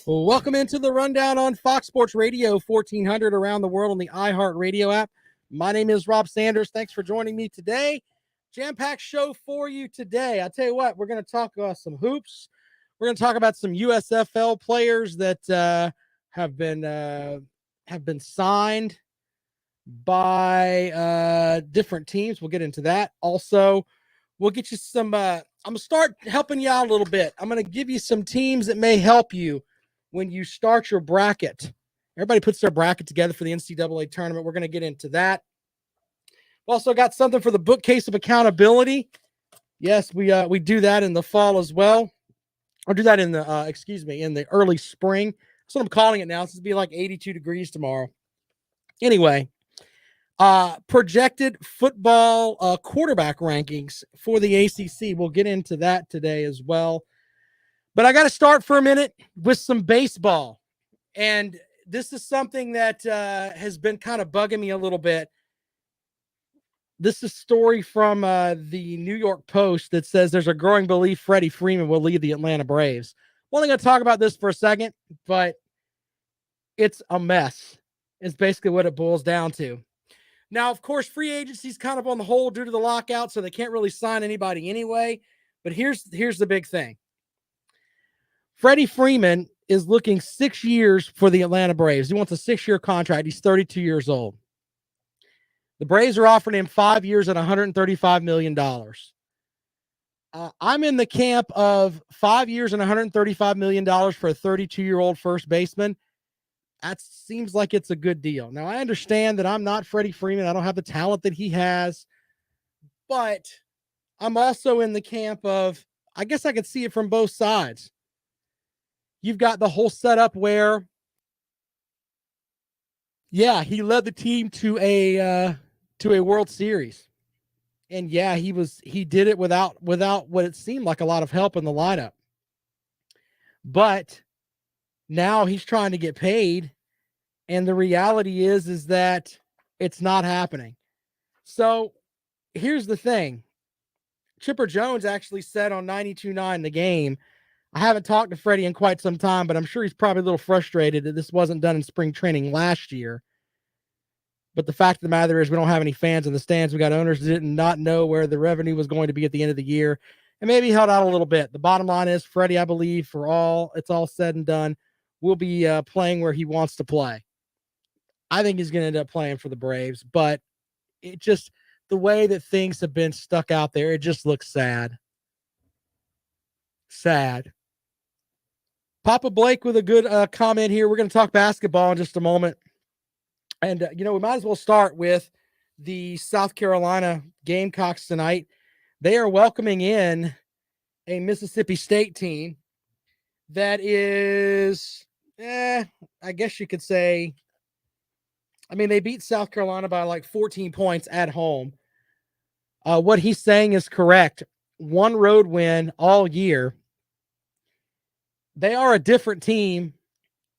Well, welcome into the rundown on Fox Sports Radio 1400 around the world on the iHeartRadio app. My name is Rob Sanders. Thanks for joining me today. Jam-packed show for you today. I tell you what, we're going to talk about some hoops. We're going to talk about some USFL players that have been signed by different teams. We'll get into that. Also, we'll get you some. I'm going to start helping you out a little bit. I'm going to give you some teams that may help you when you start your bracket. Everybody puts their bracket together for the NCAA tournament. We're going to get into that. We've also got something for the bookcase of accountability. Yes, we do that in the fall as well. Or do that in the early spring. That's what I'm calling it now. It's going to be like 82 degrees tomorrow. Anyway, projected football quarterback rankings for the ACC. We'll get into that today as well. But I got to start for a minute with some baseball. And this is something that has been kind of bugging me a little bit. This is a story from the New York Post that says there's a growing belief Freddy Freeman will lead the Atlanta Braves. I'm only going to talk about this for a second, but it's a mess. It's basically what it boils down to. Now, of course, free agency is kind of on the hold due to the lockout, so they can't really sign anybody anyway. But here's the big thing. Freddie Freeman is looking 6 years for the Atlanta Braves. He wants a 6-year contract. He's 32 years old. The Braves are offering him 5 years at $135 million. I'm in the camp of 5 years and $135 million for a 32-year-old first baseman. That seems like it's a good deal. Now, I understand that I'm not Freddie Freeman. I don't have the talent that he has. But I'm also in the camp of, I guess I could see it from both sides. You've got the whole setup where, yeah, he led the team to a World Series. And yeah, he did it without what it seemed like a lot of help in the lineup. But now he's trying to get paid, and the reality is that it's not happening. So here's the thing. Chipper Jones actually said on 92.9 The Game, I haven't talked to Freddie in quite some time, but I'm sure he's probably a little frustrated that this wasn't done in spring training last year. But the fact of the matter is we don't have any fans in the stands. We got owners that did not know where the revenue was going to be at the end of the year, and maybe held out a little bit. The bottom line is Freddie, I believe, it's all said and done, will be playing where he wants to play. I think he's going to end up playing for the Braves, but it just, the way that things have been stuck out there, it just looks sad. Sad. Papa Blake with a good comment here. We're going to talk basketball in just a moment. And, we might as well start with the South Carolina Gamecocks tonight. They are welcoming in a Mississippi State team that is, I guess you could say, they beat South Carolina by like 14 points at home. What he's saying is correct. One road win all year. They are a different team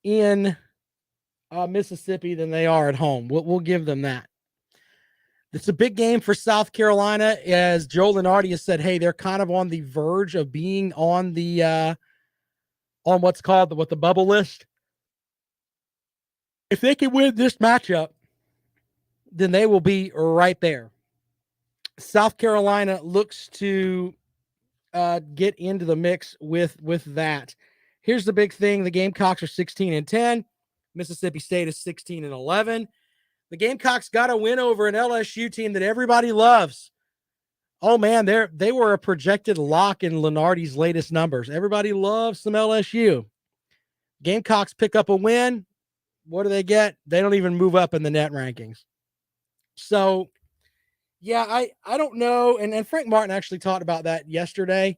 in Mississippi than they are at home. We'll give them that. It's a big game for South Carolina, as Joe Lunardi has said. Hey, they're kind of on the verge of being on the on what's called the bubble list. If they can win this matchup, then they will be right there. South Carolina looks to get into the mix with that. Here's the big thing. The Gamecocks are 16-10. Mississippi State is 16-11. The Gamecocks got a win over an LSU team that everybody loves. Oh, man, they were a projected lock in Lunardi's latest numbers. Everybody loves some LSU. Gamecocks pick up a win. What do they get? They don't even move up in the net rankings. So, yeah, I don't know. And Frank Martin actually talked about that yesterday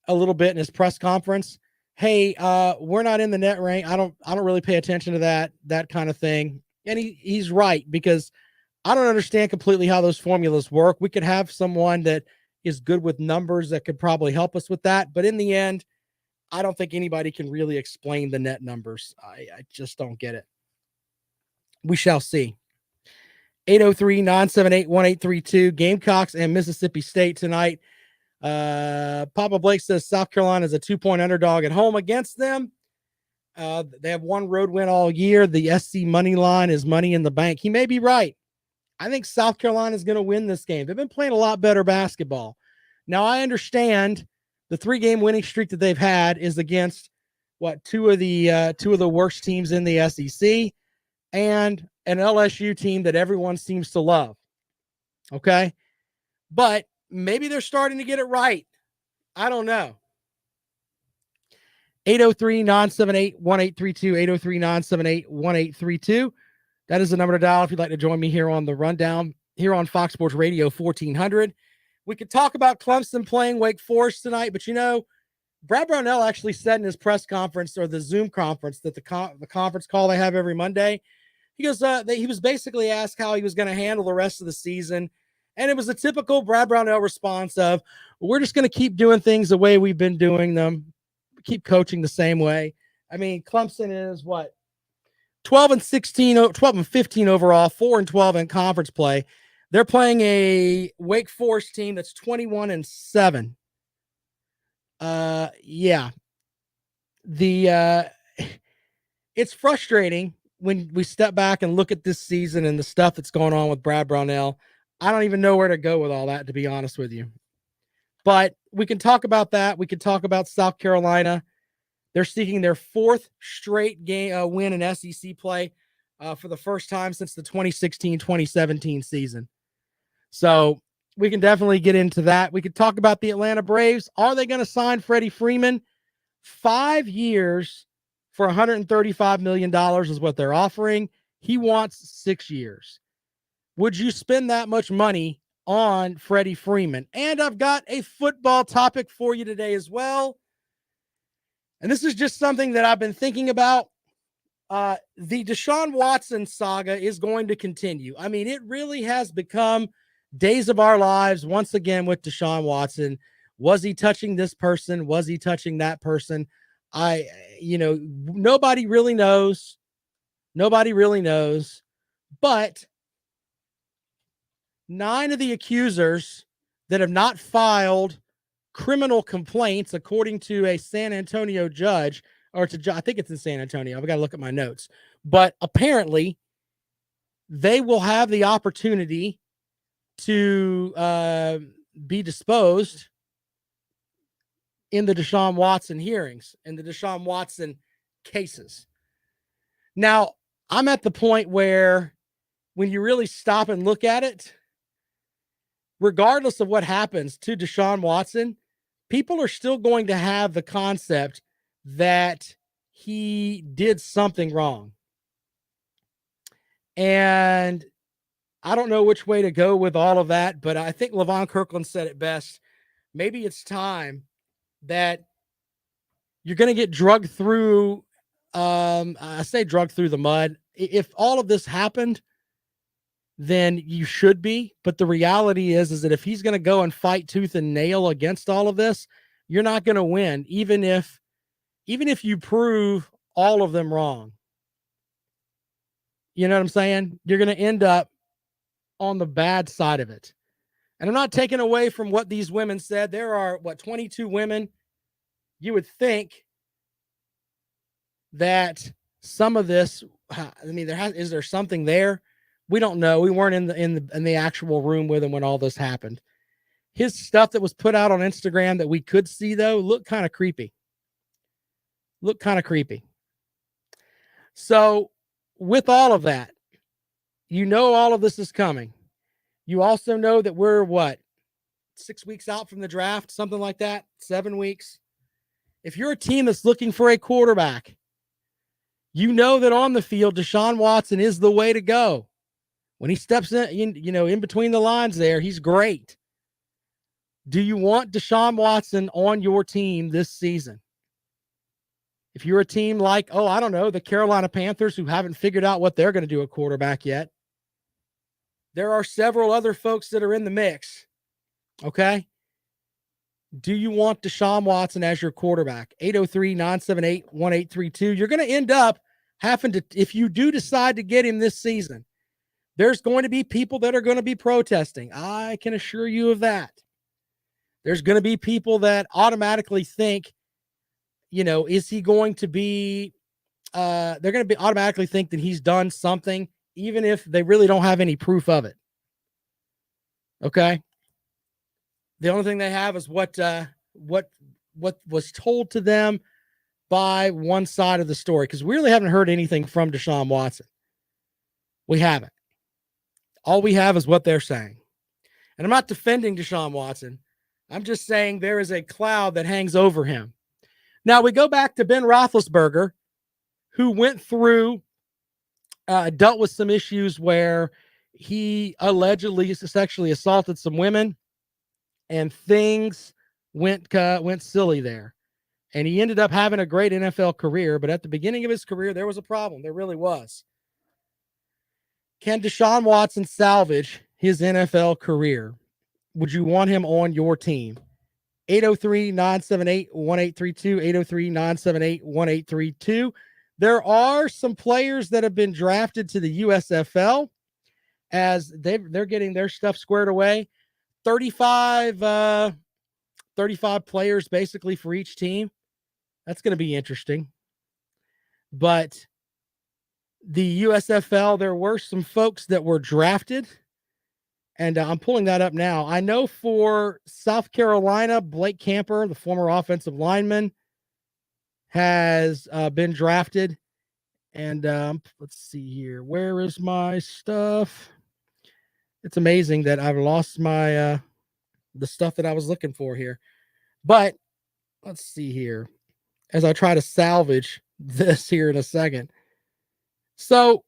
a little bit in his press conference. Hey, we're not in the net rank. I don't really pay attention to that kind of thing. And he's right, because I don't understand completely how those formulas work. We could have someone that is good with numbers that could probably help us with that. But in the end, I don't think anybody can really explain the net numbers. I just don't get it. We shall see. 803-978-1832, Gamecocks and Mississippi State tonight. Papa Blake says South Carolina is a 2-point underdog at home against them. They have one road win all year. The SC money line is money in the bank. He may be right. I think South Carolina is going to win this game. They've been playing a lot better basketball. Now, I understand the 3-game winning streak that they've had is against two of the worst teams in the SEC and an LSU team that everyone seems to love. Okay? But maybe they're starting to get it right. I don't know. 803-978-1832, 803-978-1832. That is the number to dial if you'd like to join me here on the rundown, here on Fox Sports Radio 1400. We could talk about Clemson playing Wake Forest tonight, but Brad Brownell actually said in his press conference or the Zoom conference that the conference call they have every Monday, he goes, he was basically asked how he was going to handle the rest of the season. And it was a typical Brad Brownell response of, we're just going to keep doing things the way we've been doing them, keep coaching the same way. I mean, Clemson is 12 and 15 overall, 4-12 in conference play. They're playing a Wake Forest team that's 21-7. Yeah. It's frustrating when we step back and look at this season and the stuff that's going on with Brad Brownell. I don't even know where to go with all that, to be honest with you. But we can talk about that. We can talk about South Carolina. They're seeking their 4th straight game win in SEC play for the first time since the 2016-2017 season. So we can definitely get into that. We could talk about the Atlanta Braves. Are they going to sign Freddy Freeman? 5 years for $135 million is what they're offering. He wants 6 years. Would you spend that much money on Freddy Freeman? And I've got a football topic for you today as well. And this is just something that I've been thinking about. The Deshaun Watson saga is going to continue. I mean, it really has become days of our lives once again with Deshaun Watson. Was he touching this person? Was he touching that person? Nobody really knows. Nobody really knows. But 9 of the accusers that have not filed criminal complaints, according to a San Antonio judge, I think it's in San Antonio. I've got to look at my notes. But apparently, they will have the opportunity to be disposed in the Deshaun Watson hearings, in the Deshaun Watson cases. Now, I'm at the point where when you really stop and look at it, regardless of what happens to Deshaun Watson, people are still going to have the concept that he did something wrong. And I don't know which way to go with all of that, but I think LaVon Kirkland said it best. Maybe it's time that you're going to get drugged through, I say drugged through the mud. If all of this happened, then you should be. But the reality is that if he's going to go and fight tooth and nail against all of this, you're not going to win, even if you prove all of them wrong. You know what I'm saying? You're going to end up on the bad side of it. And I'm not taking away from what these women said. There are, 22 women. You would think that some of this, is there something there? We don't know. We weren't in the actual room with him when all this happened. His stuff that was put out on Instagram that we could see, though, looked kind of creepy. So with all of that, all of this is coming. You also know that we're 6 weeks out from the draft, something like that, 7 weeks. If you're a team that's looking for a quarterback, you know that on the field, Deshaun Watson is the way to go. When he steps in between the lines there, he's great. Do you want Deshaun Watson on your team this season? If you're a team like, the Carolina Panthers, who haven't figured out what they're going to do at quarterback yet, there are several other folks that are in the mix. Okay? Do you want Deshaun Watson as your quarterback? 803-978-1832. You're going to end up having to, if you do decide to get him this season, there's going to be people that are going to be protesting. I can assure you of that. There's going to be people that automatically think, is he going to be they're going to be automatically think that he's done something, even if they really don't have any proof of it. Okay. The only thing they have is what was told to them by one side of the story, because we really haven't heard anything from Deshaun Watson. We haven't. All we have is what they're saying. And I'm not defending Deshaun Watson. I'm just saying there is a cloud that hangs over him. Now we go back to Ben Roethlisberger, who went through, dealt with some issues where he allegedly sexually assaulted some women, and things went silly there. And he ended up having a great NFL career, but at the beginning of his career, there was a problem. There really was. Can Deshaun Watson salvage his NFL career? Would you want him on your team? 803-978-1832, 803-978-1832. There are some players that have been drafted to the USFL as they're getting their stuff squared away. 35 players basically for each team. That's going to be interesting. But the USFL, there were some folks that were drafted, and I'm pulling that up now. I know for South Carolina, Blake Camper, the former offensive lineman, has been drafted. And let's see here. Where is my stuff? It's amazing that I've lost my the stuff that I was looking for here. But let's see here as I try to salvage this here in a second. So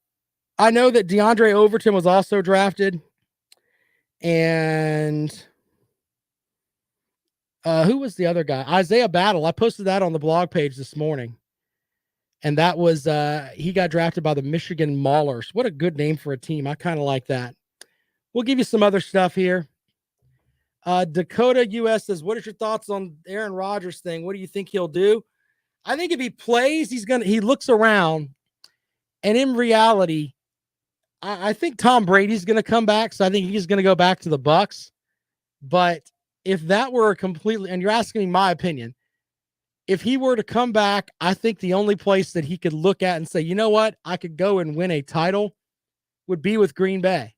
I know that Deandre Overton was also drafted. And who was the other guy? Isaiah Battle. I posted that on the blog page this morning. And that was, he got drafted by the Michigan Maulers. What a good name for a team. I kind of like that. We'll give you some other stuff here. Dakota US says, what is your thoughts on Aaron Rodgers thing? What do you think he'll do? I think if he plays, he looks around, and in reality, I think Tom Brady's going to come back. So I think he's going to go back to the Bucs. But if that were a completely, and you're asking me my opinion, if he were to come back, I think the only place that he could look at and say, you know what, I could go and win a title would be with Green Bay.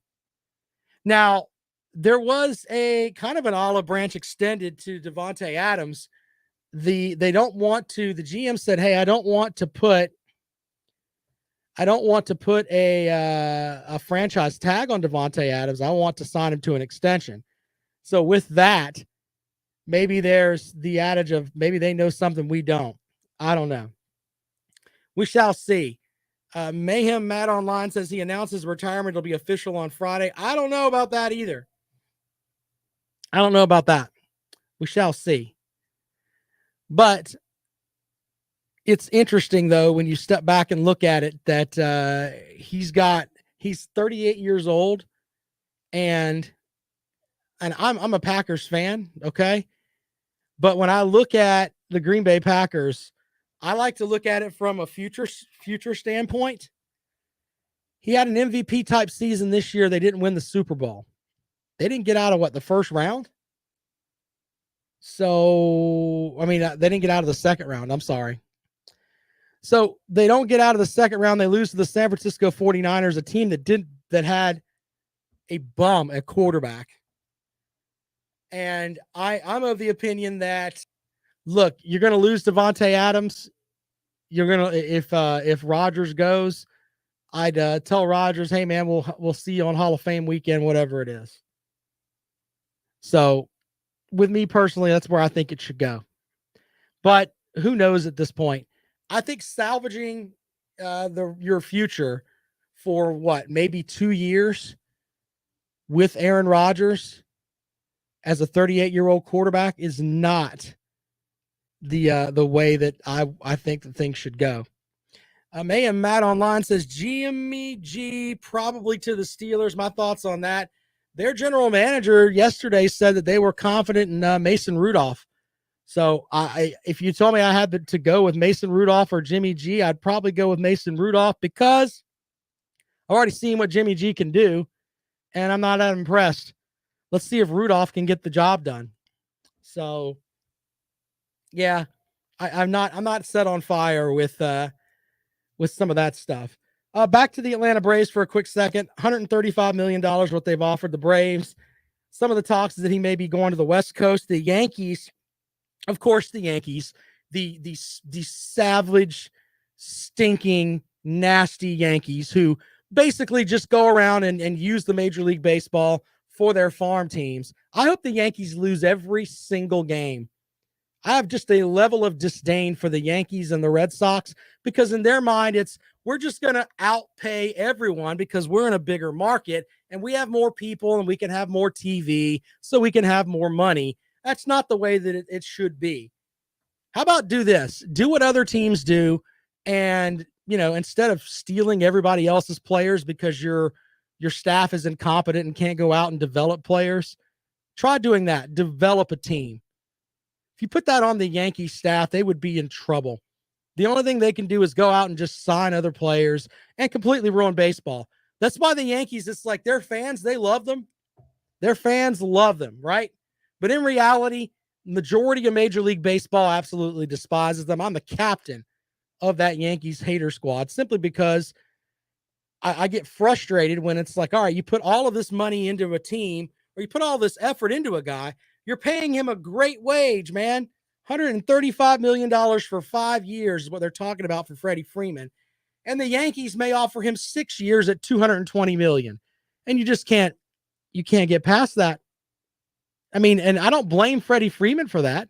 Now, there was a kind of an olive branch extended to Davante Adams. The GM said, hey, I don't want to put a franchise tag on Davante Adams. I want to sign him to an extension. So with that, maybe there's the adage of maybe they know something we don't. I don't know. We shall see. Mayhem Matt Online says he announces retirement. It'll be official on Friday. I don't know about that either. I don't know about that. We shall see. But it's interesting, though, when you step back and look at it, that he's 38 years old, and I'm a Packers fan, okay? But when I look at the Green Bay Packers, I like to look at it from a future standpoint. He had an MVP type season this year. They didn't win the Super Bowl. They didn't get out of the first round? So, I mean, they didn't get out of the second round. I'm sorry. So they don't get out of the second round. They lose to the San Francisco 49ers, a team that had a bum at quarterback. And I'm of the opinion that, look, you're going to lose Davante Adams. You're going to, if Rodgers goes, I'd tell Rodgers, hey man, we'll see you on Hall of Fame weekend, whatever it is. So with me personally, that's where I think it should go. But who knows at this point? I think salvaging your future for maybe 2 years with Aaron Rodgers as a 38-year-old quarterback is not the way that I think that things should go. Mayhem Matt Online says Jimmy G probably to the Steelers. My thoughts on that. Their general manager yesterday said that they were confident in Mason Rudolph. So if you told me I had to go with Mason Rudolph or Jimmy G, I'd probably go with Mason Rudolph because I've already seen what Jimmy G can do, and I'm not that impressed. Let's see if Rudolph can get the job done. So, yeah, I'm not set on fire with with some of that stuff. Back to the Atlanta Braves for a quick second. $135 million what they've offered the Braves. Some of the talks is that he may be going to the West Coast. The Yankees, of course, the Yankees, the savage, stinking, nasty Yankees who basically just go around and use the Major League Baseball for their farm teams. I hope the Yankees lose every single game. I have just a level of disdain for the Yankees and the Red Sox because in their mind, it's we're just going to outpay everyone because we're in a bigger market and we have more people and we can have more TV so we can have more money. That's not the way that it should be. How about do this? Do what other teams do. And, instead of stealing everybody else's players because your staff is incompetent and can't go out and develop players, try doing that. Develop a team. If you put that on the Yankee staff, they would be in trouble. The only thing they can do is go out and just sign other players and completely ruin baseball. That's why the Yankees, it's like their fans, they love them. Their fans love them, right? But in reality, majority of Major League Baseball absolutely despises them. I'm the captain of that Yankees hater squad simply because I get frustrated when it's like, all right, you put all of this money into a team or you put all this effort into a guy. You're paying him a great wage, man. $135 million for 5 years is what they're talking about for Freddy Freeman. And the Yankees may offer him 6 years at $220 million. And you just can't get past that. I mean, and I don't blame Freddy Freeman for that.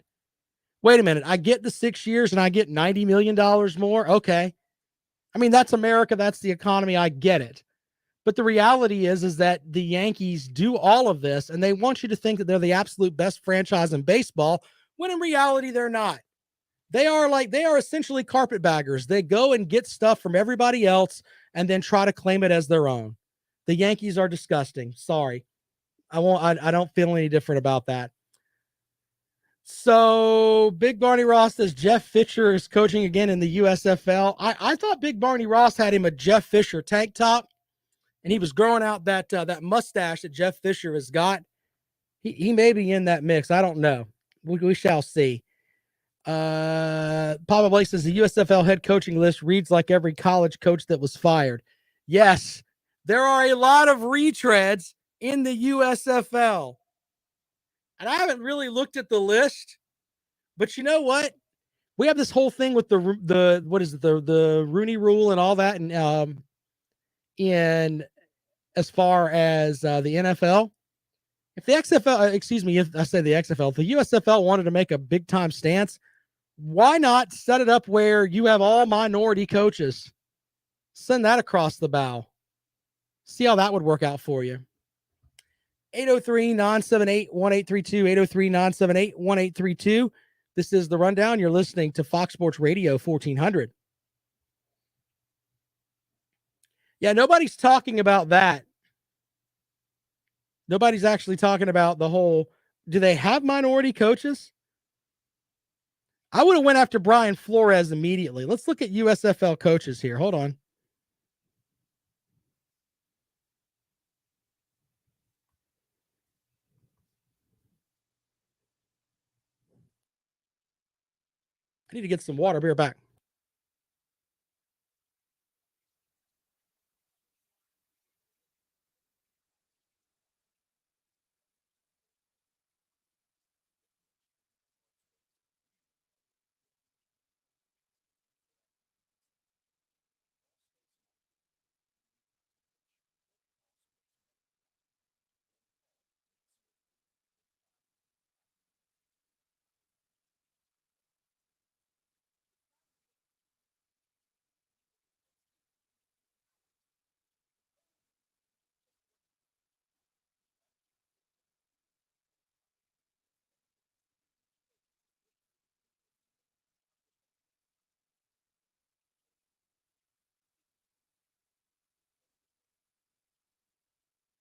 Wait a minute. I get the 6 years and I get $90 million more. Okay. I mean, that's America. That's the economy. I get it. But the reality is that the Yankees do all of this and they want you to think that they're the absolute best franchise in baseball when in reality they're not. They are essentially carpetbaggers. They go and get stuff from everybody else and then try to claim it as their own. The Yankees are disgusting. Sorry. I don't feel any different about that. So Big Barney Ross says Jeff Fisher is coaching again in the USFL. I thought Big Barney Ross had him a Jeff Fisher tank top. And he was growing out that mustache that Jeff Fisher has got. He may be in that mix. I don't know. We shall see. Papa Blake says the USFL head coaching list reads like every college coach that was fired. Yes, there are a lot of retreads in the USFL. And I haven't really looked at the list, but you know what? We have this whole thing with the what is it, the Rooney Rule and all that, and in as far as the NFL, if the XFL, if I say the XFL, if the USFL wanted to make a big time stance, why not set it up where you have all minority coaches? Send that across the bow. See how that would work out for you. 803-978-1832, 803-978-1832. This is The Rundown. You're listening to Fox Sports Radio 1400. Yeah, nobody's talking about that. Nobody's actually talking about the whole, do they have minority coaches? I would have went after Brian Flores immediately. Let's look at USFL coaches here. Hold on. I need to get some water. Be right back.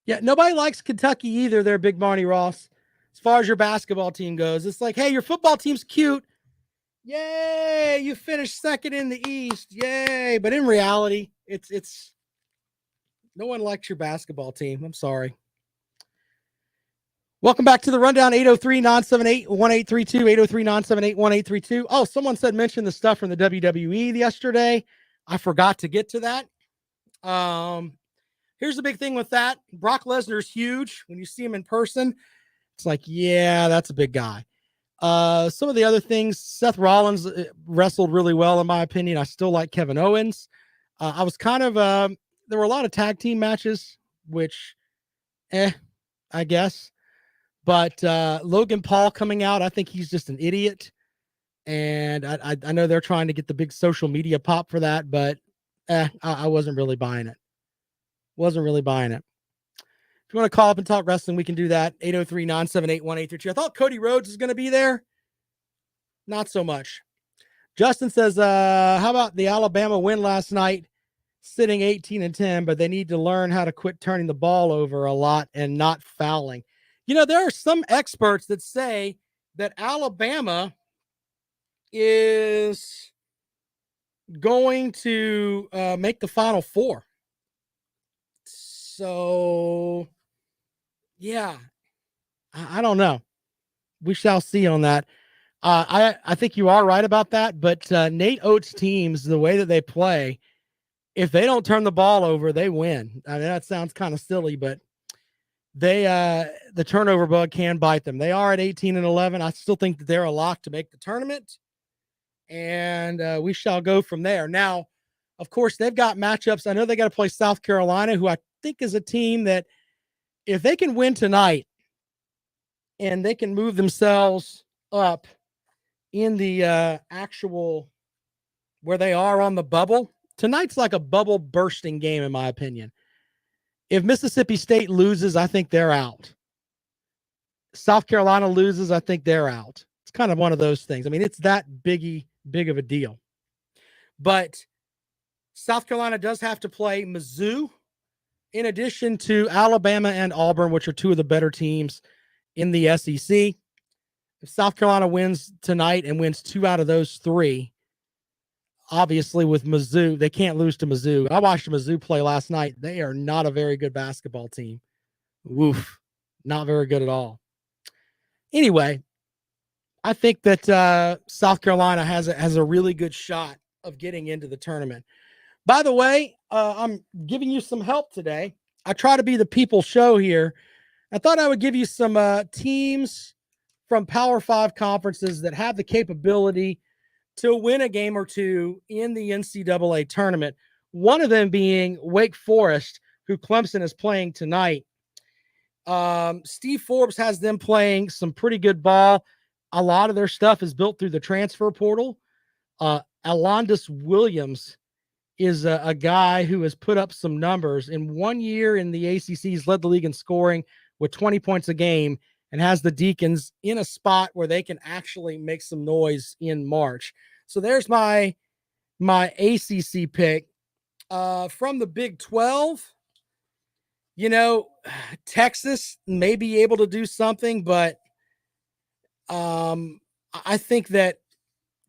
Yeah, nobody likes Kentucky either. They're Big Barney Ross. As far as your basketball team goes, it's like, hey, your football team's cute. Yay, you finished second in the East. Yay. But in reality, it's no one likes your basketball team. I'm sorry. Welcome back to the Rundown. 803-978-1832, 803-978-1832. Oh, someone said mention the stuff from the WWE yesterday. I forgot to get to that. Here's the big thing with that. Brock Lesnar's huge. When you see him in person, it's like, yeah, that's a big guy. Some of the other things, Seth Rollins wrestled really well, in my opinion. I still like Kevin Owens. I was kind of, there were a lot of tag team matches, which, I guess. But Logan Paul coming out, I think he's just an idiot. And I know they're trying to get the big social media pop for that, but I wasn't really buying it. Wasn't really buying it. If you want to call up and talk wrestling, we can do that. 803-978-1832. I thought Cody Rhodes was going to be there. Not so much. Justin says, how about the Alabama win last night, sitting 18-10, but they need to learn how to quit turning the ball over a lot and not fouling. You know, there are some experts that say that Alabama is going to make the Final Four. So, yeah, I don't know. We shall see on that. I think you are right about that, but Nate Oates' teams, the way that they play, if they don't turn the ball over, they win. I mean, that sounds kind of silly, but they the turnover bug can bite them. They are at 18-11. I still think that they're a lock to make the tournament, and we shall go from there. Now, of course, they've got matchups. I know they got to play South Carolina, who I think is a team that if they can win tonight and they can move themselves up in the actual where they are on the bubble, tonight's like a bubble bursting game, in my opinion. If Mississippi State loses, I think they're out. South Carolina loses, I think they're out. It's kind of one of those things. I mean, it's that big of a deal. But South Carolina does have to play Mizzou in addition to Alabama and Auburn, which are two of the better teams in the SEC. If South Carolina wins tonight and wins 2 out of those 3, obviously with Mizzou, they can't lose to Mizzou. I watched Mizzou play last night. They are not a very good basketball team. Woof. Not very good at all. Anyway, I think that South Carolina has a really good shot of getting into the tournament. By the way, I'm giving you some help today. I try to be the people show here. I thought I would give you some teams from Power 5 conferences that have the capability to win a game or two in the NCAA tournament. One of them being Wake Forest, who Clemson is playing tonight. Steve Forbes has them playing some pretty good ball. A lot of their stuff is built through the transfer portal. Alondis Williams is a guy who has put up some numbers. In 1 year in the ACC, he's led the league in scoring with 20 points a game and has the Deacons in a spot where they can actually make some noise in March. So there's my ACC pick. From the Big 12, you know, Texas may be able to do something, but I think that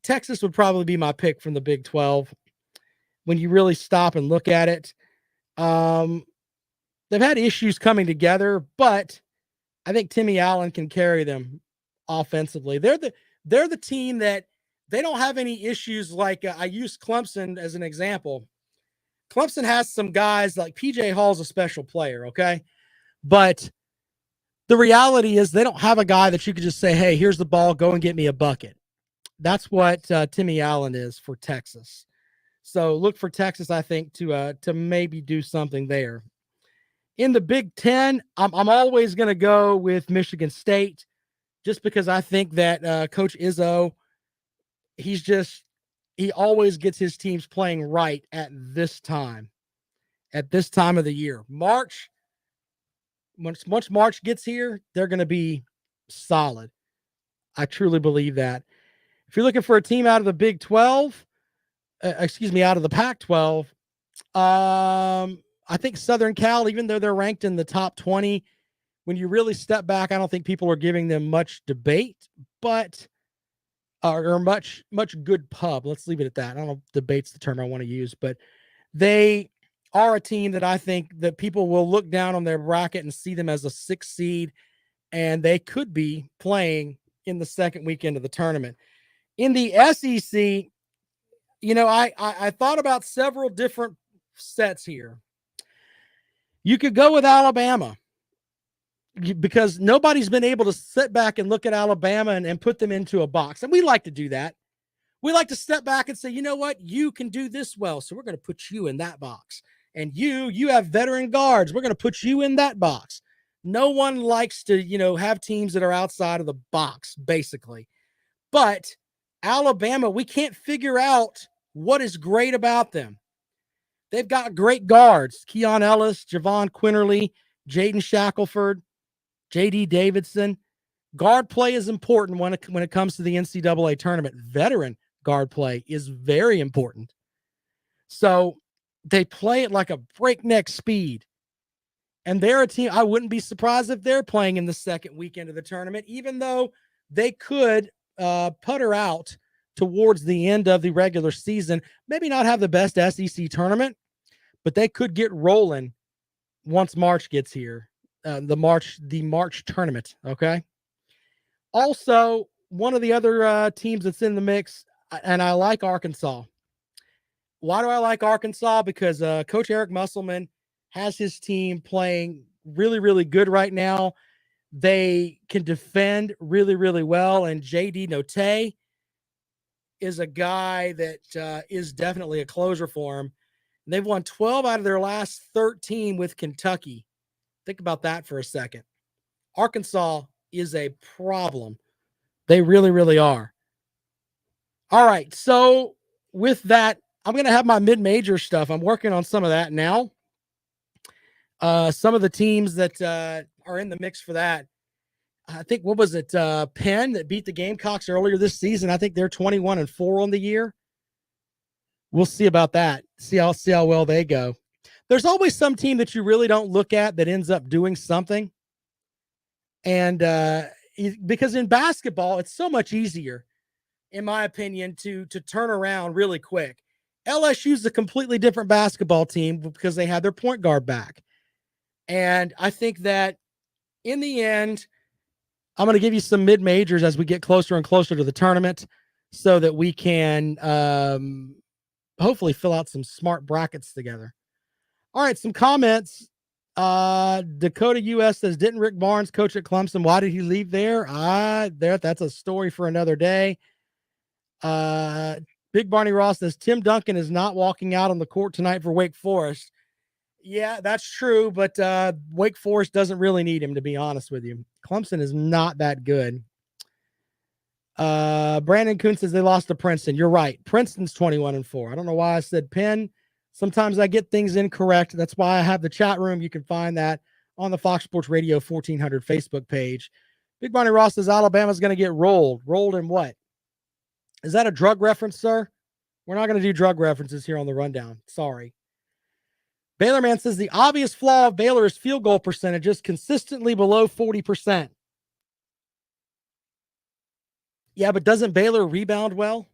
Texas would probably be my pick from the Big 12 when you really stop and look at it. They've had issues coming together, but I think Timmy Allen can carry them offensively. They're the team that they don't have any issues like I use Clemson as an example. Clemson has some guys like PJ Hall's a special player, okay? But the reality is they don't have a guy that you could just say, hey, here's the ball, go and get me a bucket. That's what Timmy Allen is for Texas. So look for Texas, I think, to maybe do something there. In the Big Ten, I'm always going to go with Michigan State just because I think that Coach Izzo, he always gets his teams playing right at this time of the year. March, once March gets here, they're going to be solid. I truly believe that. If you're looking for a team out of the Big 12, out of the Pac-12, I think Southern Cal, even though they're ranked in the top 20, when you really step back, I don't think people are giving them much debate, but or much good pub. Let's leave it at that. I don't know if debate's the term I want to use, but they are a team that I think that people will look down on their bracket and see them as a 6 seed, and they could be playing in the second weekend of the tournament. In the SEC, I thought about several different sets here. You could go with Alabama because nobody's been able to sit back and look at Alabama and put them into a box. And we like to do that. We like to step back and say, you know what? You can do this well. So we're going to put you in that box. And you have veteran guards. We're going to put you in that box. No one likes to, have teams that are outside of the box, basically. But Alabama, we can't figure out what is great about them. They've got great guards. Keon Ellis, Javon Quinterly, Jaden Shackelford, J.D. Davidson. Guard play is important when it comes to the NCAA tournament. Veteran guard play is very important. So they play at like a breakneck speed. And they're a team, I wouldn't be surprised if they're playing in the second weekend of the tournament, even though they could putter out towards the end of the regular season. Maybe not have the best SEC tournament, but they could get rolling once March gets here. The March tournament, okay? Also, one of the other teams that's in the mix, and I like Arkansas. Why do I like Arkansas? Because Coach Eric Musselman has his team playing really, really good right now. They can defend really, really well. And J.D. Notae is a guy that is definitely a closer for him. They've won 12 out of their last 13 with Kentucky. Think about that for a second. Arkansas is a problem. They really, really are. All right. So with that, I'm going to have my mid-major stuff. I'm working on some of that now. Some of the teams that are in the mix for that. I think, what was it? Penn that beat the Gamecocks earlier this season. I think they're 21-4 on the year. We'll see about that. See how well they go. There's always some team that you really don't look at that ends up doing something. And because in basketball, it's so much easier, in my opinion, to turn around really quick. LSU's a completely different basketball team because they had their point guard back. And I think that in the end, I'm going to give you some mid-majors as we get closer and closer to the tournament so that we can hopefully fill out some smart brackets together. All right, some comments. Dakota US says, didn't Rick Barnes coach at Clemson? Why did he leave there? That's a story for another day. Big Barney Ross says, Tim Duncan is not walking out on the court tonight for Wake Forest. Yeah, that's true, but Wake Forest doesn't really need him, to be honest with you. Clemson is not that good. Brandon Kuhn says they lost to Princeton. You're right. Princeton's 21-4. I don't know why I said Penn. Sometimes I get things incorrect. That's why I have the chat room. You can find that on the Fox Sports Radio 1400 Facebook page. Big Barney Ross says Alabama's going to get rolled. Rolled in what? Is that a drug reference, sir? We're not going to do drug references here on the rundown. Sorry. Baylor Man says the obvious flaw of Baylor is field goal percentage is consistently below 40%. Yeah, but doesn't Baylor rebound well?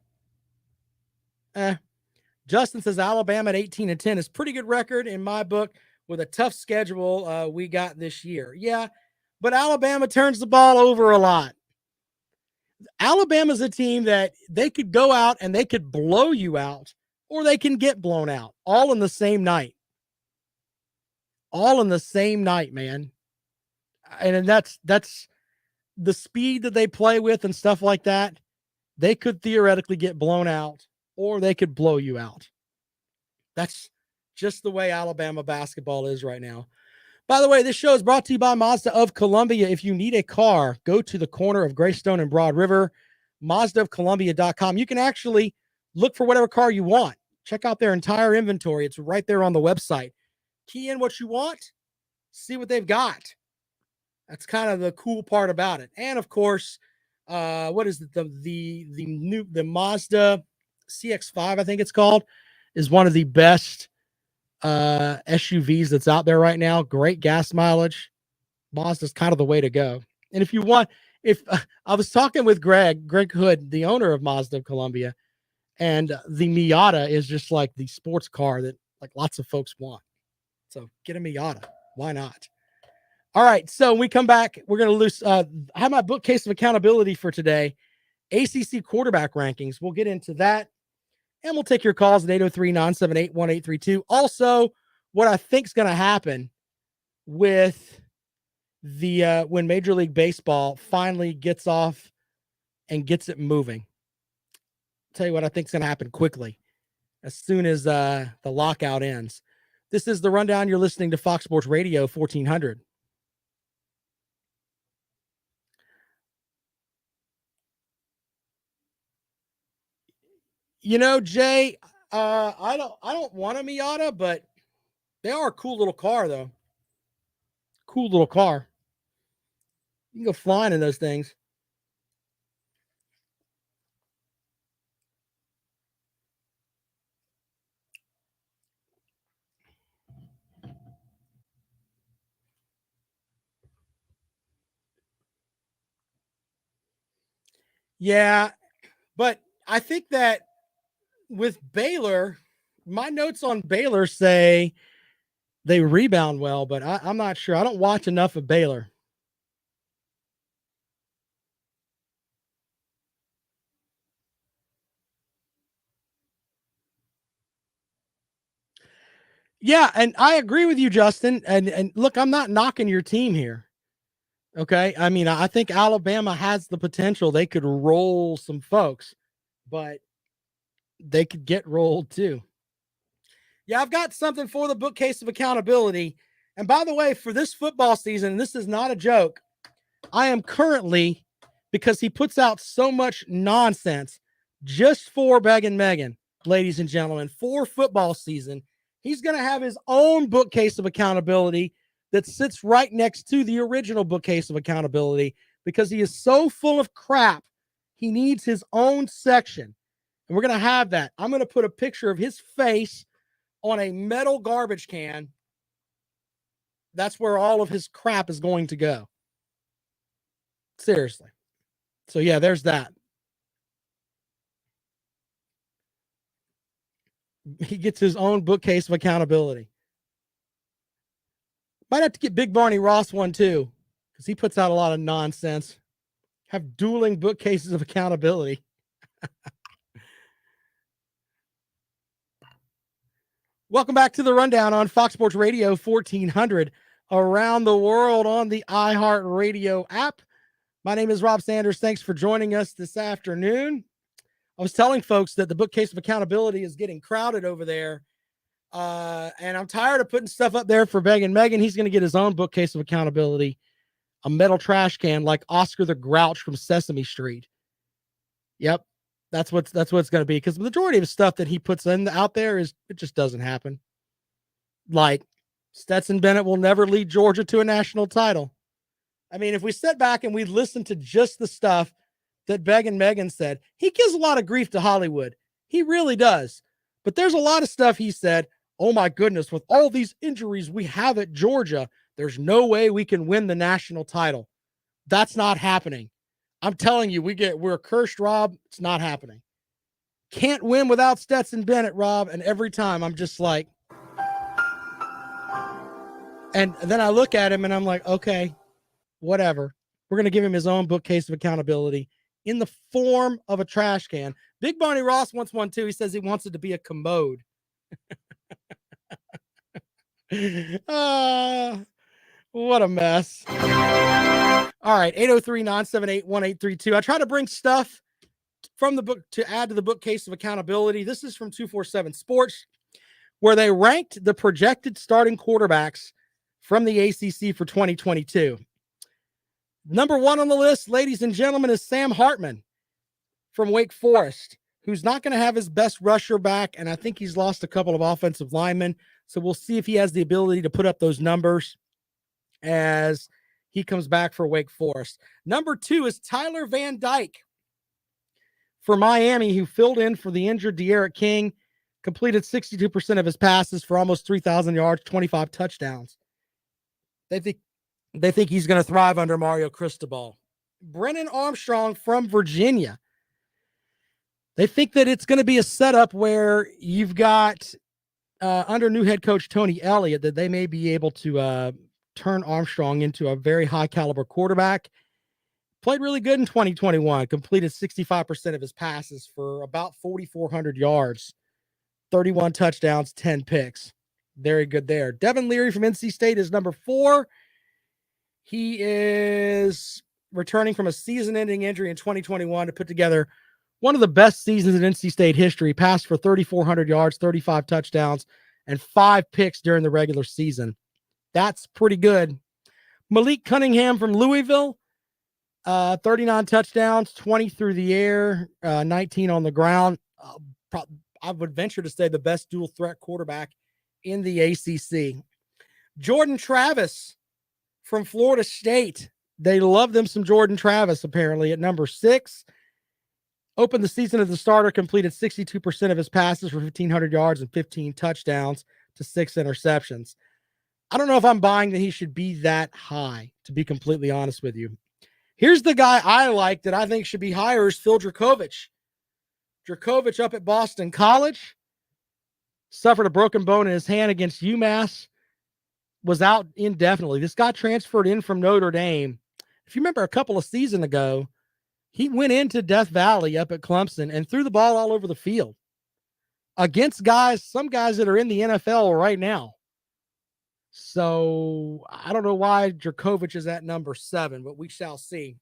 Justin says Alabama at 18-10 is pretty good record in my book with a tough schedule we got this year. Yeah, but Alabama turns the ball over a lot. Alabama's a team that they could go out and they could blow you out, or they can get blown out all in the same night. All in the same night, man. And that's the speed that they play with and stuff like that. They could theoretically get blown out, or they could blow you out. That's just the way Alabama basketball is right now. By the way, this show is brought to you by Mazda of Columbia. If you need a car, go to the corner of Greystone and Broad River, MazdaofColumbia.com. You can actually look for whatever car you want. Check out their entire inventory. It's right there on the website. Key in what you want, see what they've got. That's kind of the cool part about it. And of course, what is it? The Mazda CX-5, I think it's called, is one of the best SUVs that's out there right now. Great gas mileage. Mazda's kind of the way to go. And if I was talking with Greg Hood, the owner of Mazda of Columbia, and the Miata is just like the sports car that like lots of folks want. So get a Miata. Why not? All right. So when we come back, we're going to I have my bookcase of accountability for today. ACC quarterback rankings. We'll get into that. And we'll take your calls at 803-978-1832. Also, what I think is going to happen with the when Major League Baseball finally gets off and gets it moving. I'll tell you what I think is going to happen quickly as soon as the lockout ends. This is The Rundown. You're listening to Fox Sports Radio 1400. You know, Jay, I don't want a Miata, but they are a cool little car, though. Cool little car. You can go flying in those things. Yeah, but I think that with Baylor, my notes on Baylor say they rebound well, but I'm not sure. I don't watch enough of Baylor. Yeah, and I agree with you, Justin. And look, I'm not knocking your team here. Okay. I mean, I think Alabama has the potential. They could roll some folks, but they could get rolled too. Yeah, I've got something for the bookcase of accountability. And by the way, for this football season, and this is not a joke, I am currently, because he puts out so much nonsense just for Beggin' Megan, ladies and gentlemen, for football season, he's going to have his own bookcase of accountability that sits right next to the original bookcase of accountability because he is so full of crap. He needs his own section. And we're going to have that. I'm going to put a picture of his face on a metal garbage can. That's where all of his crap is going to go. Seriously. So, yeah, there's that. He gets his own bookcase of accountability. Might have to get Big Barney Ross one too, because he puts out a lot of nonsense. Have dueling bookcases of accountability. Welcome back to the Rundown on Fox Sports Radio 1400 around the world on the iHeartRadio app. My name is Rob Sanders. Thanks for joining us this afternoon. I was telling folks that the bookcase of accountability is getting crowded over there. And I'm tired of putting stuff up there for Beggin' Megan. He's going to get his own bookcase of accountability, a metal trash can like Oscar the Grouch from Sesame Street. Yep. That's what it's going to be, because the majority of stuff that he puts out there it just doesn't happen. Like Stetson Bennett will never lead Georgia to a national title. I mean, if we sit back and we listen to just the stuff that Beggin' Megan said, he gives a lot of grief to Hollywood. He really does. But there's a lot of stuff he said. Oh my goodness, with all these injuries we have at Georgia, there's no way we can win the national title. That's not happening. I'm telling you, we're cursed, Rob. It's not happening. Can't win without Stetson Bennett, Rob. And every time I'm just like, and then I look at him and I'm like, okay, whatever. We're going to give him his own bookcase of accountability in the form of a trash can. Big Barney Ross wants one too. He says he wants it to be a commode. What a mess. All right, 803-978-1832. I try to bring stuff from the book to add to the bookcase of accountability. This is from 247 Sports, where they ranked the projected starting quarterbacks from the ACC for 2022. Number one on the list, ladies and gentlemen, is Sam Hartman from Wake Forest, who's not going to have his best rusher back, and I think he's lost a couple of offensive linemen. So we'll see if he has the ability to put up those numbers as he comes back for Wake Forest. Number two is Tyler Van Dyke for Miami, who filled in for the injured De'Aaron King, completed 62% of his passes for almost 3,000 yards, 25 touchdowns. They think he's going to thrive under Mario Cristobal. Brennan Armstrong from Virginia. They think that it's going to be a setup where you've got under new head coach Tony Elliott, that they may be able to turn Armstrong into a very high caliber quarterback. played really good in 2021, completed 65% of his passes for about 4,400 yards, 31 touchdowns, 10 picks. Very good there. Devin Leary from NC State is number 4. He is returning from a season-ending injury in 2021 to put together one of the best seasons in NC State history. Passed for 3,400 yards, 35 touchdowns, and 5 picks during the regular season. That's pretty good. Malik Cunningham from Louisville, 39 touchdowns, 20 through the air, 19 on the ground. I would venture to say the best dual threat quarterback in the ACC. Jordan Travis from Florida State. They love them some Jordan Travis, apparently, at number 6. Opened the season as a starter, completed 62% of his passes for 1,500 yards and 15 touchdowns to 6 interceptions. I don't know if I'm buying that he should be that high, to be completely honest with you. Here's the guy I like that I think should be higher is Phil Drakovich. Drakovic up at Boston College, suffered a broken bone in his hand against UMass, was out indefinitely. This guy transferred in from Notre Dame. If you remember a couple of seasons ago, he went into Death Valley up at Clemson and threw the ball all over the field against some guys that are in the NFL right now. So I don't know why Drakovich is at number 7, but we shall see.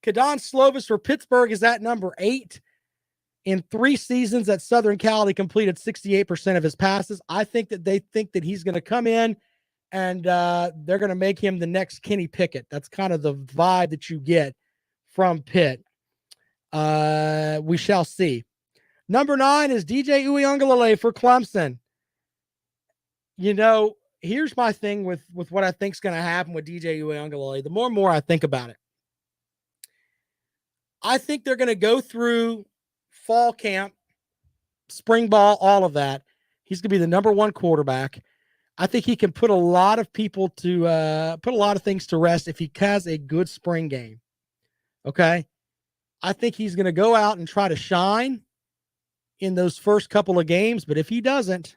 Kadon Slovis for Pittsburgh is at number 8. In 3 seasons at Southern Cal, he completed 68% of his passes. I think that they think that he's going to come in and they're going to make him the next Kenny Pickett. That's kind of the vibe that you get from Pitt. We shall see. Number 9 is DJ Uiagalelei for Clemson. You know, here's my thing with what I think is going to happen with DJ Uiagalelei. The more and more I think about it, I think they're going to go through fall camp, spring ball, all of that. He's going to be the number 1 quarterback. I think he can put a lot of people to put a lot of things to rest if he has a good spring game. Okay. I think he's going to go out and try to shine in those first couple of games. But if he doesn't,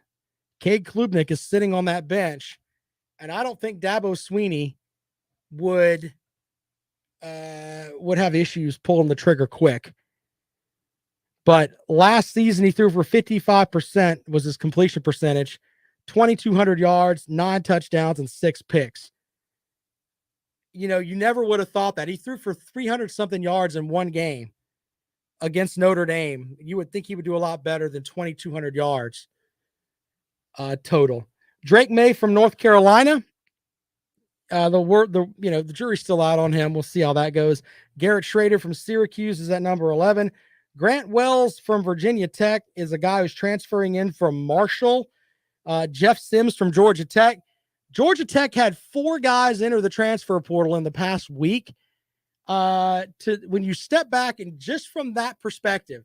Cade Klubnik is sitting on that bench. And I don't think Dabo Sweeney would have issues pulling the trigger quick. But last season, he threw for 55% was his completion percentage, 2,200 yards, 9 touchdowns, and 6 picks. You know, you never would have thought that. He threw for 300-something yards in one game against Notre Dame. You would think he would do a lot better than 2,200 yards total. Drake May from North Carolina. The jury's still out on him. We'll see how that goes. Garrett Schrader from Syracuse is at number 11. Grant Wells from Virginia Tech is a guy who's transferring in from Marshall. Jeff Sims from Georgia Tech. Georgia Tech had 4 guys enter the transfer portal in the past week. When you step back and just from that perspective,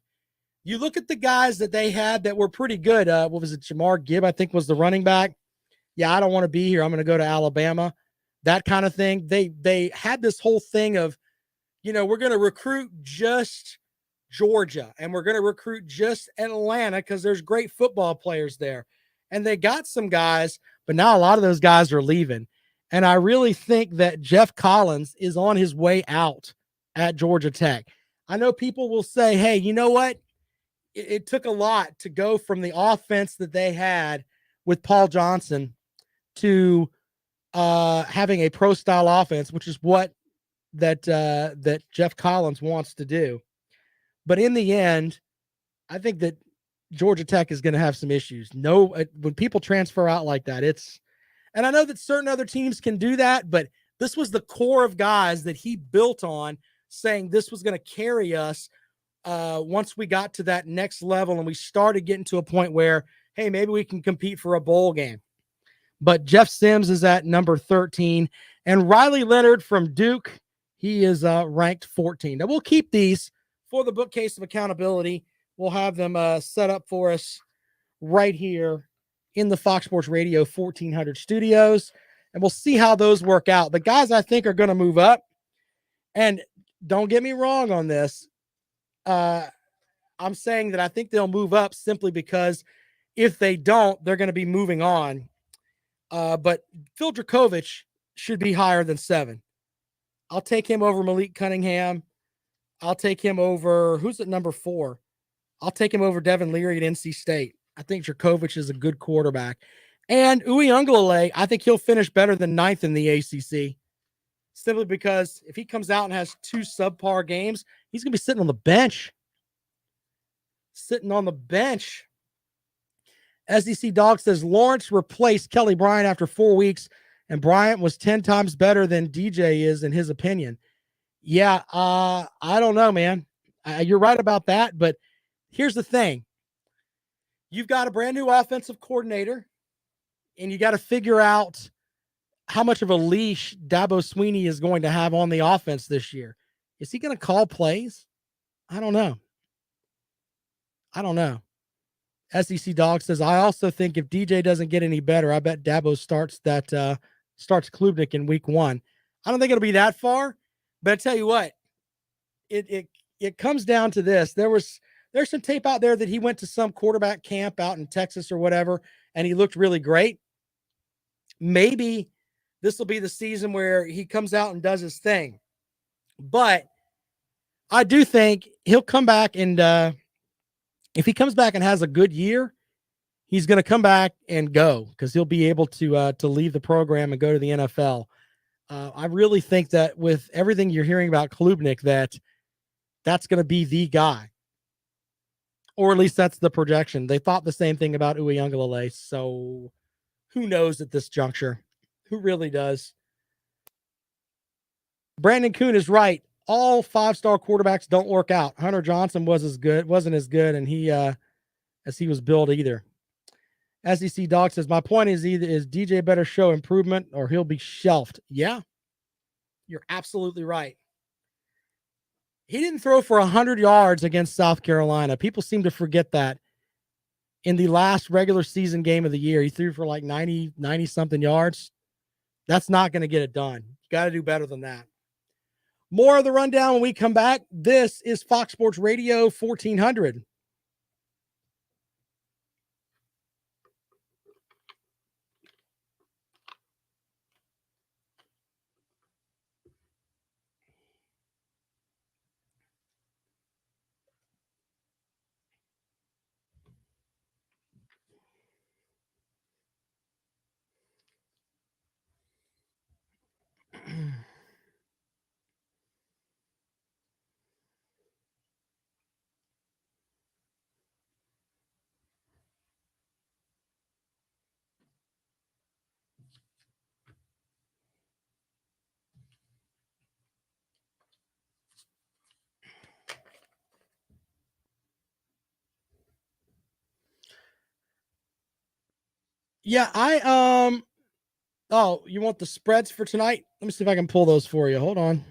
you look at the guys that they had that were pretty good. What was it? Jamar Gibb, I think, was the running back. Yeah, I don't want to be here. I'm going to go to Alabama. That kind of thing. They had this whole thing of, we're going to recruit just Georgia and we're going to recruit just Atlanta because there's great football players there. And they got some guys, but now a lot of those guys are leaving. And I really think that Jeff Collins is on his way out at Georgia Tech. I know people will say, hey, you know what? It took a lot to go from the offense that they had with Paul Johnson to having a pro-style offense, which is what that Jeff Collins wants to do. But in the end, I think that Georgia Tech is going to have some issues. When people transfer out like that, and I know that certain other teams can do that, but this was the core of guys that he built on, saying this was going to carry us once we got to that next level and we started getting to a point where, hey, maybe we can compete for a bowl game. But Jeff Sims is at number 13. And Riley Leonard from Duke, he is ranked 14. Now, we'll keep these for the bookcase of accountability. We'll have them set up for us right here in the Fox Sports Radio 1400 studios. And we'll see how those work out. The guys I think are going to move up. And don't get me wrong on this. I'm saying that I think they'll move up simply because if they don't, they're going to be moving on. But Phil Drakovich should be higher than 7. I'll take him over Malik Cunningham. I'll take him over, who's at number 4? I'll take him over Devin Leary at NC State. I think Drakovich is a good quarterback. And Uiagalelei, I think he'll finish better than 9th in the ACC. Simply because if he comes out and has 2 subpar games, he's going to be sitting on the bench. Sitting on the bench. SEC Dog says Lawrence replaced Kelly Bryant after 4 weeks, and Bryant was 10 times better than DJ is in his opinion. Yeah, I don't know, man. You're right about that, but here's the thing. You've got a brand new offensive coordinator, and you got to figure out how much of a leash Dabo Swinney is going to have on the offense this year. Is he going to call plays? I don't know. SEC Dog says, I also think if DJ doesn't get any better, I bet Dabo starts Klubnik in week 1. I don't think it'll be that far, but I tell you what, it comes down to this. There's some tape out there that he went to some quarterback camp out in Texas or whatever, and he looked really great. Maybe this will be the season where he comes out and does his thing. But I do think he'll come back, and if he comes back and has a good year, he's going to come back and go because he'll be able to leave the program and go to the NFL. I really think that with everything you're hearing about Klubnik, that's going to be the guy. Or at least that's the projection. They thought the same thing about Uiagalelei. So who knows at this juncture? Who really does? Brandon Kuhn is right. All 5-star quarterbacks don't work out. Hunter Johnson wasn't as good, and he as he was billed either. SEC Dog says, my point is is DJ better show improvement or he'll be shelved. Yeah, you're absolutely right. He didn't throw for 100 yards against South Carolina. People seem to forget that. In the last regular season game of the year, he threw for like 90 something yards. That's not going to get it done. You got to do better than that. More of the rundown when we come back. This is Fox Sports Radio 1400. Yeah, oh, you want the spreads for tonight? Let me see if I can pull those for you. Hold on.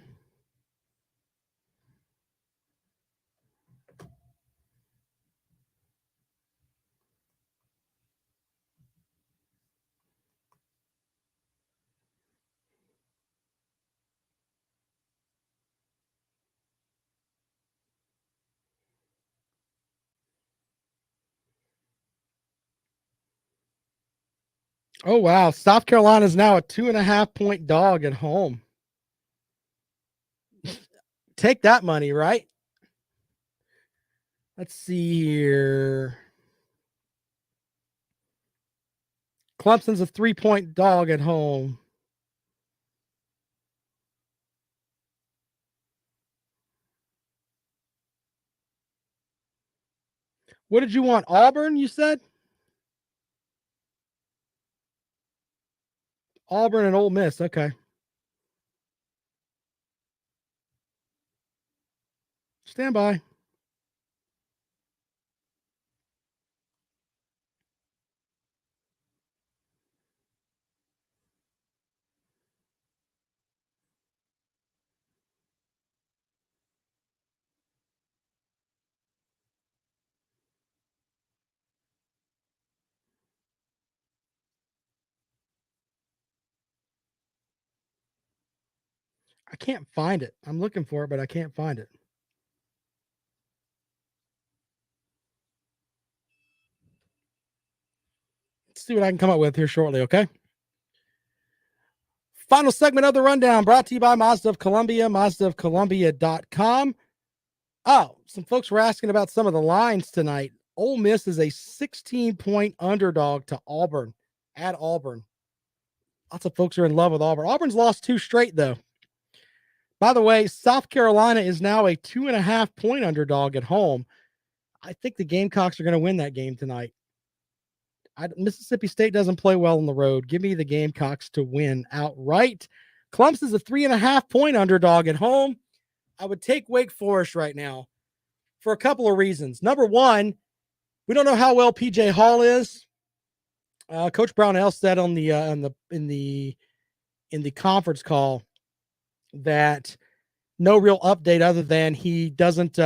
Oh, wow. South Carolina is now a 2.5-point dog at home. Take that money, right? Let's see here. Clemson's a 3-point dog at home. What did you want? Auburn, you said? Auburn and Ole Miss. Okay. Stand by. I can't find it. I'm looking for it, but I can't find it. Let's see what I can come up with here shortly, okay? Final segment of the rundown brought to you by Mazda of Columbia, mazdaofcolumbia.com. Oh, some folks were asking about some of the lines tonight. Ole Miss is a 16-point underdog to Auburn at Auburn. Lots of folks are in love with Auburn. Auburn's lost 2 straight, though. By the way, South Carolina is now a 2.5-point underdog at home. I think the Gamecocks are going to win that game tonight. Mississippi State doesn't play well on the road. Give me the Gamecocks to win outright. Clemson's a 3.5-point underdog at home. I would take Wake Forest right now for a couple of reasons. Number one, we don't know how well PJ Hall is. Coach Brownell said in the conference call that no real update other than he doesn't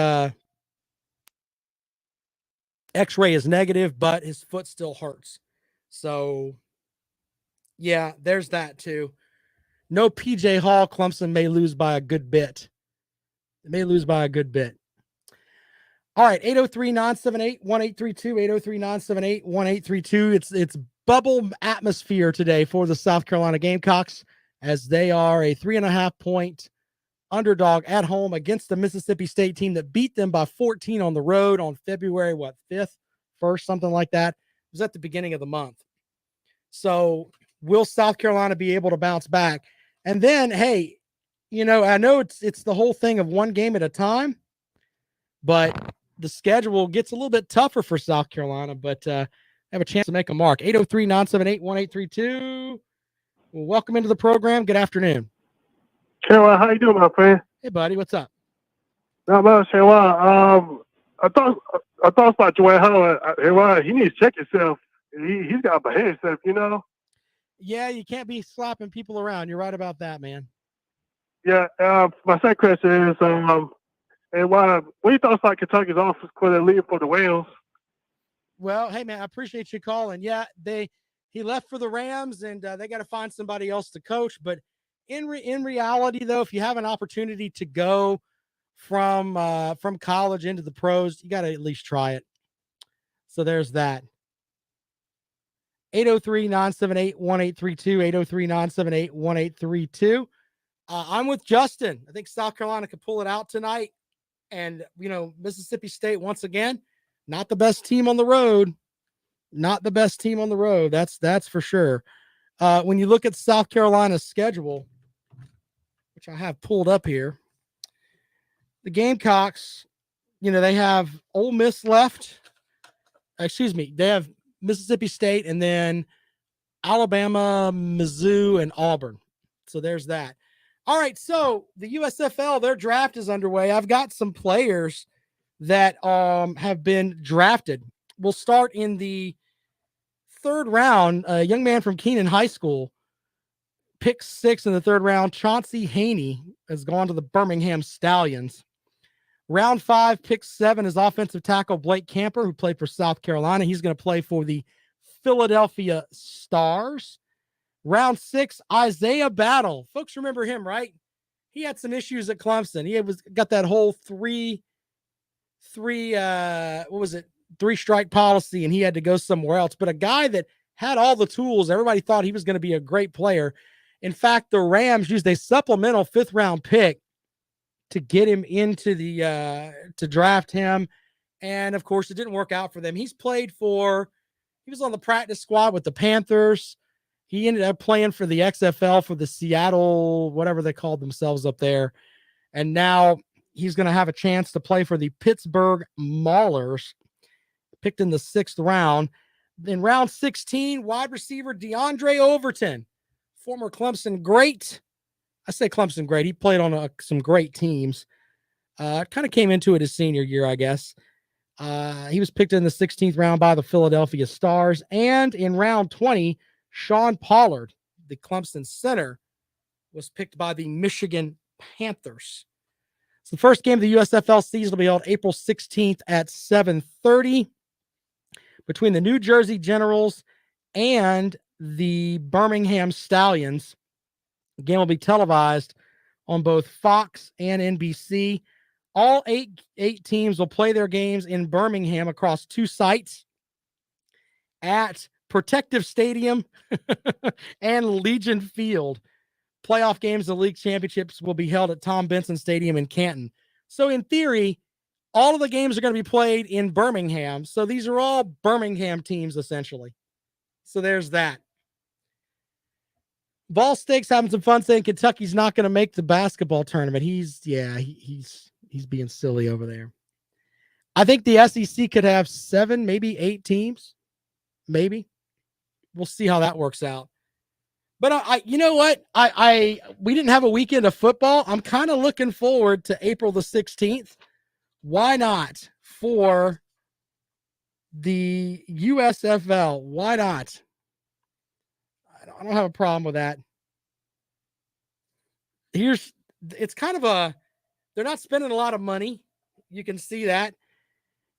X-ray is negative, but his foot still hurts. So, yeah, there's that too. No PJ Hall. Clemson may lose by a good bit. They may lose by a good bit. All right, 803-978-1832, 803-978-1832. It's bubble atmosphere today for the South Carolina Gamecocks as they are a 3.5-point underdog at home against the Mississippi State team that beat them by 14 on the road on February, 5th, 1st, something like that. It was at the beginning of the month. So will South Carolina be able to bounce back? And then, hey, I know it's the whole thing of one game at a time, but the schedule gets a little bit tougher for South Carolina, but have a chance to make a mark. 803-978-1832. Well, welcome into the program. Good afternoon. Carolina, how you doing, my friend? Hey, buddy. What's up? Not much, Carolina. I thought about Dwayne Howard. Carolina, he needs to check himself. He's got to behave himself, Yeah, you can't be slapping people around. You're right about that, man. Yeah. My second question is, what do you thought about Kentucky's offense for the lead for the Wales? Well, hey, man, I appreciate you calling. Yeah, he left for the Rams, and they got to find somebody else to coach. But in reality, though, if you have an opportunity to go from college into the pros, you got to at least try it. So there's that. 803-978-1832, 803-978-1832. I'm with Justin. I think South Carolina could pull it out tonight. And, Mississippi State, once again, not the best team on the road. Not the best team on the road. That's for sure. When you look at South Carolina's schedule, which I have pulled up here, the Gamecocks, they have Ole Miss left. They have Mississippi State and then Alabama, Mizzou, and Auburn. So there's that. All right, so the USFL, their draft is underway. I've got some players that have been drafted. We'll start in the 3rd round. A young man from Kenan High School, pick 6 in the 3rd round. Chauncey Haney has gone to the Birmingham Stallions. Round 5, pick 7 is offensive tackle Blake Camper, who played for South Carolina. He's going to play for the Philadelphia Stars. Round 6, Isaiah Battle. Folks remember him, right? He had some issues at Clemson. He got that whole three strike policy, and he had to go somewhere else. But a guy that had all the tools, everybody thought he was going to be a great player. In fact, the Rams used a supplemental 5th round pick to get him into to draft him. And of course, it didn't work out for them. He was on the practice squad with the Panthers. He ended up playing for the XFL for the Seattle, whatever they called themselves up there. And now he's going to have a chance to play for the Pittsburgh Maulers, picked in the 6th round. In round 16, wide receiver Deandre Overton, former Clemson great. I say Clemson great. He played on some great teams. Kind of came into it his senior year, I guess. He was picked in the 16th round by the Philadelphia Stars. And in round 20, Sean Pollard, the Clemson center, was picked by the Michigan Panthers. So the first game of the USFL season will be held April 16th at 7:30 between the New Jersey Generals and the Birmingham Stallions. The game will be televised on both Fox and NBC. All eight teams will play their games in Birmingham across 2 sites at Protective Stadium and Legion Field. playoff games, the league championships will be held at Tom Benson Stadium in Canton. So in theory, all of the games are going to be played in Birmingham. So these are all Birmingham teams, essentially. So there's that. Ball Stakes having some fun saying Kentucky's not going to make the basketball tournament. He's being silly over there. I think the SEC could have 7, maybe 8 teams. Maybe. We'll see how that works out. But you know what? We didn't have a weekend of football. I'm kind of looking forward to April the 16th. Why not for the USFL? Why not? I don't have a problem with that. It's kind of they're not spending a lot of money. You can see that.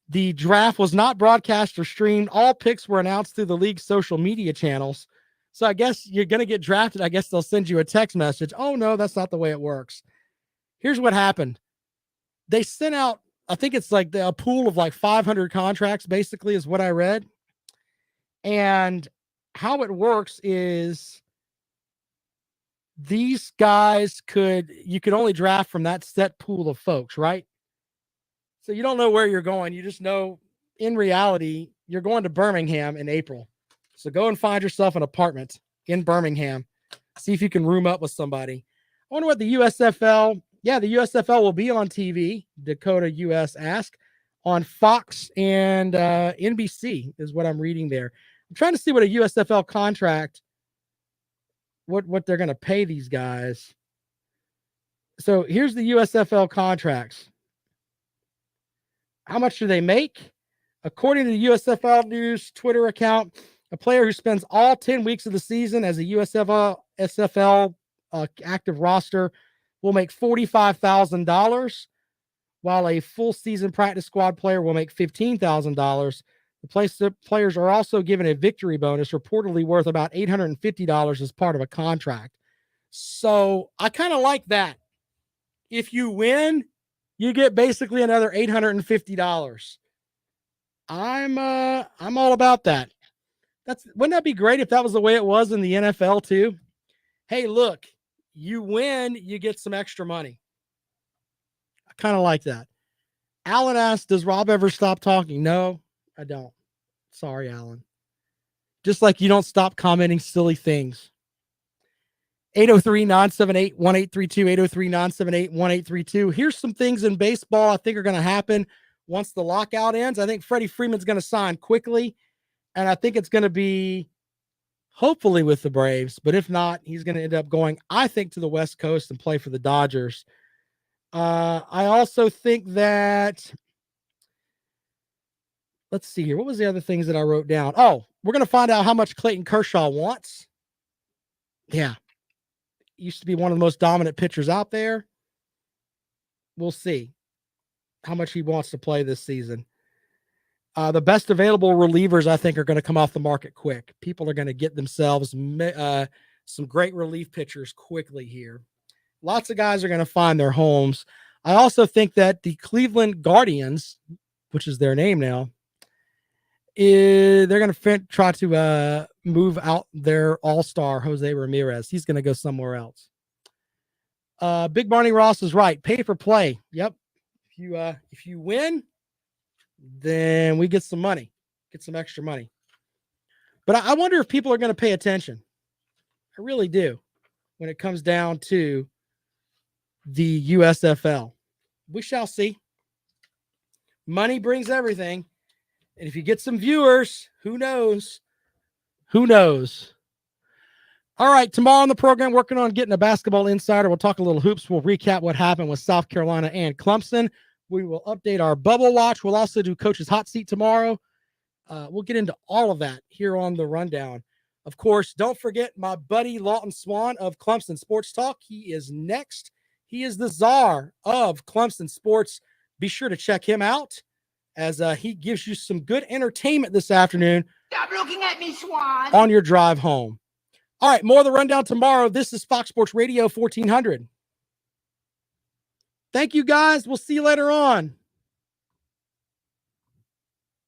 The draft was not broadcast or streamed. All picks were announced through the league's social media channels. So I guess you're going to get drafted. I guess they'll send you a text message. Oh, no, that's not the way it works. Here's what happened. They sent out, I think it's like a pool of like 500 contracts, basically, is what I read. And how it works is these guys you could only draft from that set pool of folks, right? So you don't know where you're going. You just know in reality, you're going to Birmingham in April. So go and find yourself an apartment in Birmingham. See if you can room up with somebody. I wonder what the USFL, the USFL will be on TV, Dakota US asked, on Fox and NBC is what I'm reading there. I'm trying to see what a USFL contract, what they're going to pay these guys. So here's the USFL contracts. How much do they make? According to the USFL News Twitter account, a player who spends all 10 weeks of the season as a USFL active roster will make $45,000, while a full season practice squad player will make $15,000. The players are also given a victory bonus, reportedly worth about $850 as part of a contract. So I kind of like that. If you win, you get basically another $850. I'm all about that. Wouldn't that be great if that was the way it was in the NFL too? Hey, look, you win, you get some extra money. I kind of like that. Alan asked, does Rob ever stop talking? No, I don't. Sorry, Alan. Just like you don't stop commenting silly things. 803-978-1832, 803-978-1832. Here's some things in baseball I think are going to happen once the lockout ends. I think Freddie Freeman's going to sign quickly, and I think it's going to be hopefully with the Braves, but if not, he's going to end up going, I think, to the West Coast and play for the Dodgers. I also think that, let's see here. What was the other things that I wrote down? Oh, we're going to find out how much Clayton Kershaw wants. Yeah. Used to be one of the most dominant pitchers out there. We'll see how much he wants to play this season. The best available relievers, I think, are going to come off the market quick. People are going to get themselves some great relief pitchers quickly here. Lots of guys are going to find their homes. I also think that the Cleveland Guardians, which is their name now, they're going to try to move out their all-star, Jose Ramirez. He's going to go somewhere else. Big Barney Ross is right. Pay for play. Yep. If you win, then we get some money, get some extra money. But I wonder if people are going to pay attention. I really do when it comes down to the USFL. We shall see. Money brings everything. And if you get some viewers, who knows? Who knows? All right, tomorrow on the program, working on getting a basketball insider. We'll talk a little hoops. We'll recap what happened with South Carolina and Clemson. We will update our bubble watch. We'll also do Coach's Hot Seat tomorrow. We'll get into all of that here on the rundown. Of course, don't forget my buddy Lawton Swan of Clemson Sports Talk. He is next. He is the czar of Clemson Sports. Be sure to check him out as he gives you some good entertainment this afternoon. Stop looking at me, Swan. On your drive home. All right, more of the rundown tomorrow. This is Fox Sports Radio 1400. Thank you, guys. We'll see you later on.